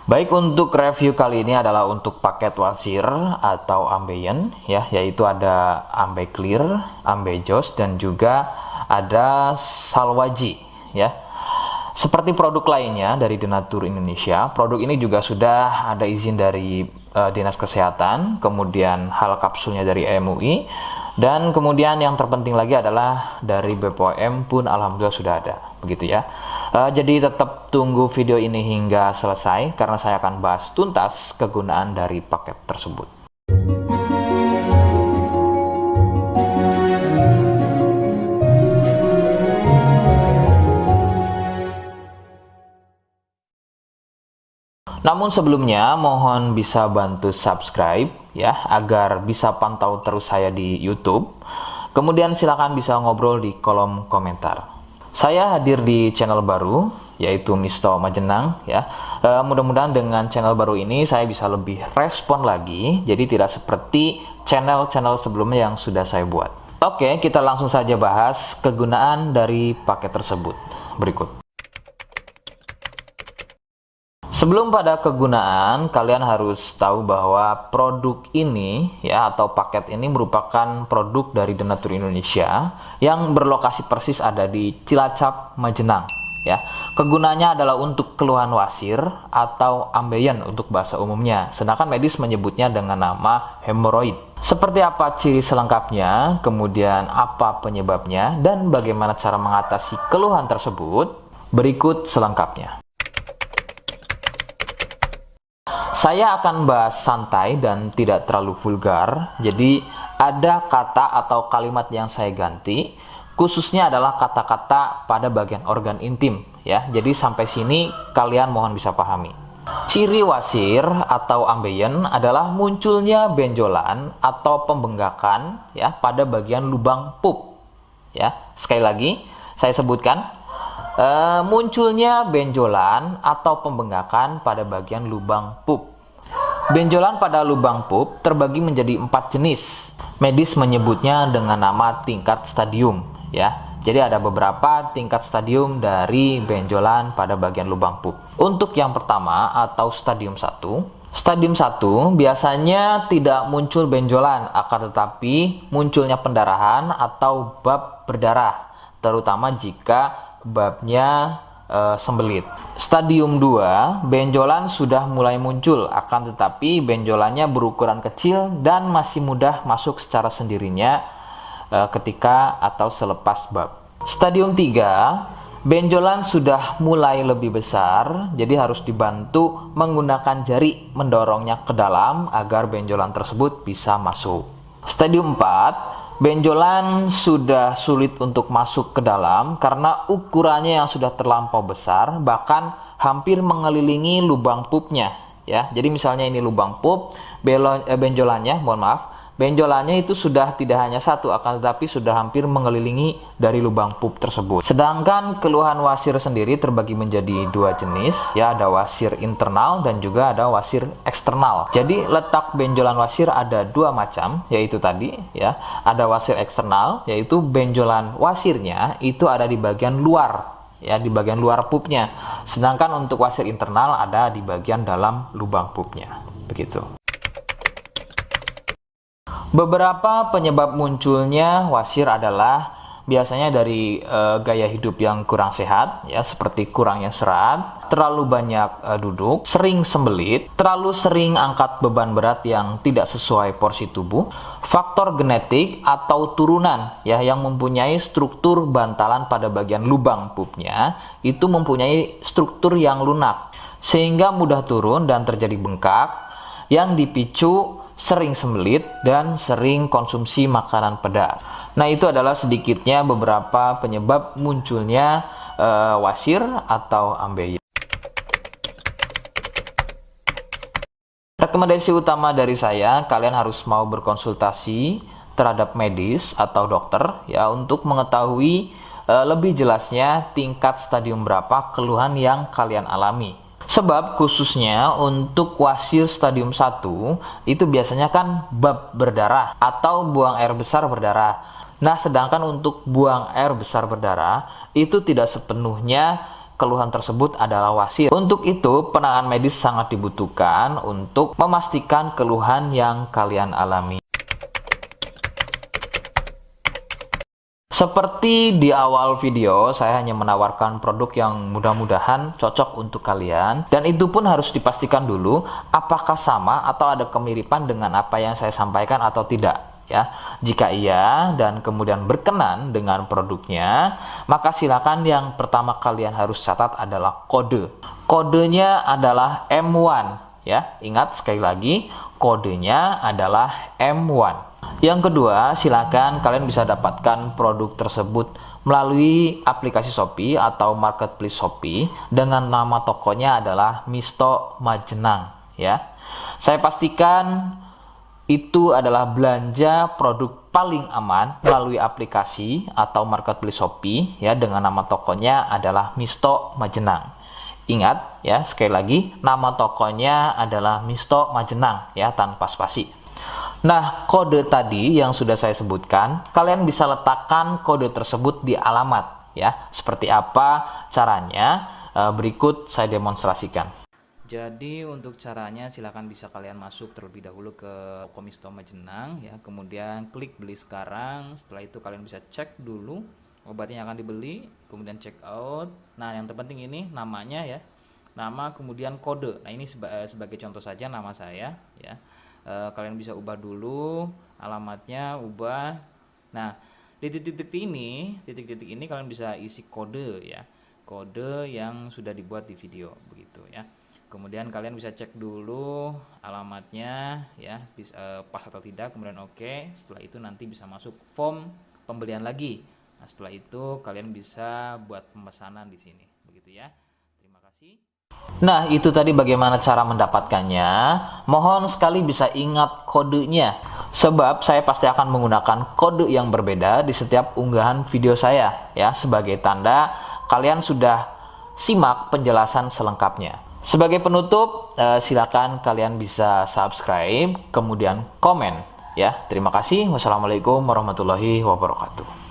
Baik, untuk review kali ini adalah untuk paket wasir atau ambeien ya, yaitu ada ambe clear, ambe jos, dan juga ada salwaji ya. Seperti produk lainnya dari Denatur Indonesia, produk ini juga sudah ada izin dari Dinas Kesehatan, kemudian hal kapsulnya dari MUI, dan kemudian yang terpenting lagi adalah dari BPOM pun alhamdulillah sudah ada, begitu ya. Jadi tetap tunggu video ini hingga selesai karena saya akan bahas tuntas kegunaan dari paket tersebut. Namun sebelumnya mohon bisa bantu subscribe ya agar bisa pantau terus saya di YouTube. Kemudian silakan bisa ngobrol di kolom komentar. Saya hadir di channel baru yaitu Misto Majenang ya. Mudah-mudahan dengan channel baru ini saya bisa lebih respon lagi. Jadi tidak seperti channel-channel sebelumnya yang sudah saya buat. Oke, kita langsung saja bahas kegunaan dari paket tersebut. Berikut. Sebelum pada kegunaan, kalian harus tahu bahwa produk ini ya atau paket ini merupakan produk dari Denatur Indonesia yang berlokasi persis ada di Cilacap, Majenang ya. Kegunaannya adalah untuk keluhan wasir atau ambeien untuk bahasa umumnya, sedangkan medis menyebutnya dengan nama hemoroid. Seperti apa ciri selengkapnya, kemudian apa penyebabnya, dan bagaimana cara mengatasi keluhan tersebut, berikut selengkapnya. Saya akan bahas santai dan tidak terlalu vulgar, jadi ada kata atau kalimat yang saya ganti, khususnya adalah kata-kata pada bagian organ intim ya. Jadi sampai sini kalian mohon bisa pahami. Ciri wasir atau ambeien adalah munculnya benjolan atau pembengkakan ya pada bagian lubang pup ya. Sekali lagi saya sebutkan. Munculnya benjolan atau pembengkakan pada bagian lubang pup. Benjolan pada lubang pup terbagi menjadi 4 jenis. Medis menyebutnya dengan nama tingkat stadium ya. Jadi ada beberapa tingkat stadium dari benjolan pada bagian lubang pup. Untuk yang pertama atau stadium 1. Stadium 1 biasanya tidak muncul benjolan, akan tetapi munculnya pendarahan atau bab berdarah, terutama jika babnya sembelit. Stadium 2, benjolan sudah mulai muncul, akan tetapi benjolannya berukuran kecil dan masih mudah masuk secara sendirinya ketika atau selepas bab. Stadium 3, benjolan sudah mulai lebih besar, jadi harus dibantu menggunakan jari mendorongnya ke dalam agar benjolan tersebut bisa masuk. Stadium 4, benjolan sudah sulit untuk masuk ke dalam karena ukurannya yang sudah terlampau besar, bahkan hampir mengelilingi lubang pupnya ya. Jadi misalnya ini lubang pup, benjolannya, benjolannya itu sudah tidak hanya satu, akan tetapi sudah hampir mengelilingi dari lubang pup tersebut. Sedangkan keluhan wasir sendiri terbagi menjadi 2 jenis ya, ada wasir internal dan juga ada wasir eksternal. Jadi letak benjolan wasir ada 2 macam, yaitu tadi ya, ada wasir eksternal yaitu benjolan wasirnya itu ada di bagian luar ya, di bagian luar pupnya. Sedangkan untuk wasir internal ada di bagian dalam lubang pupnya. Begitu. Beberapa penyebab munculnya wasir adalah biasanya dari gaya hidup yang kurang sehat ya, seperti kurangnya serat, terlalu banyak duduk, sering sembelit, terlalu sering angkat beban berat yang tidak sesuai porsi tubuh, faktor genetik atau turunan ya yang mempunyai struktur bantalan pada bagian lubang pupnya itu mempunyai struktur yang lunak sehingga mudah turun dan terjadi bengkak yang dipicu sering sembelit dan sering konsumsi makanan pedas. Nah, itu adalah sedikitnya beberapa penyebab munculnya wasir atau ambeien. Rekomendasi utama dari saya, kalian harus mau berkonsultasi terhadap medis atau dokter ya untuk mengetahui lebih jelasnya tingkat stadium berapa keluhan yang kalian alami. Sebab khususnya untuk wasir stadium 1 itu biasanya kan bab berdarah atau buang air besar berdarah. Nah, sedangkan untuk buang air besar berdarah itu tidak sepenuhnya keluhan tersebut adalah wasir. Untuk itu, penanganan medis sangat dibutuhkan untuk memastikan keluhan yang kalian alami. Seperti di awal video, saya hanya menawarkan produk yang mudah-mudahan cocok untuk kalian. Dan itu pun harus dipastikan dulu apakah sama atau ada kemiripan dengan apa yang saya sampaikan atau tidak. Ya, jika iya dan kemudian berkenan dengan produknya, maka silakan yang pertama kalian harus catat adalah kode. Kodenya adalah M1. Ya, ingat sekali lagi, kodenya adalah M1. Yang kedua, silakan kalian bisa dapatkan produk tersebut melalui aplikasi Shopee atau marketplace Shopee dengan nama tokonya adalah Misto Majenang, ya. Saya pastikan itu adalah belanja produk paling aman melalui aplikasi atau marketplace Shopee, ya, dengan nama tokonya adalah Misto Majenang. Ingat ya, sekali lagi nama tokonya adalah Misto Majenang, ya, tanpa spasi. Nah, kode tadi yang sudah saya sebutkan, kalian bisa letakkan kode tersebut di alamat, ya. Seperti apa caranya? Berikut saya demonstrasikan. Jadi untuk caranya silakan bisa kalian masuk terlebih dahulu ke toko Misto Majenang, ya. Kemudian klik beli sekarang. Setelah itu kalian bisa cek dulu obatnya yang akan dibeli, kemudian check out. Nah, yang terpenting ini namanya, ya. Nama kemudian kode. Nah, ini sebagai contoh saja nama saya, ya. Kalian bisa ubah dulu alamatnya, ubah. Nah, di titik-titik ini kalian bisa isi kode, ya, kode yang sudah dibuat di video, begitu ya. Kemudian kalian bisa cek dulu alamatnya, ya, bisa pas atau tidak, kemudian oke. Setelah itu nanti bisa masuk form pembelian lagi. Nah, setelah itu kalian bisa buat pemesanan di sini, begitu ya. Terima kasih. Nah, itu tadi bagaimana cara mendapatkannya. Mohon sekali bisa ingat kodenya, sebab saya pasti akan menggunakan kode yang berbeda di setiap unggahan video saya, ya, sebagai tanda kalian sudah simak penjelasan selengkapnya. Sebagai penutup, silakan kalian bisa subscribe, kemudian komen, ya. Terima kasih. Wassalamualaikum warahmatullahi wabarakatuh.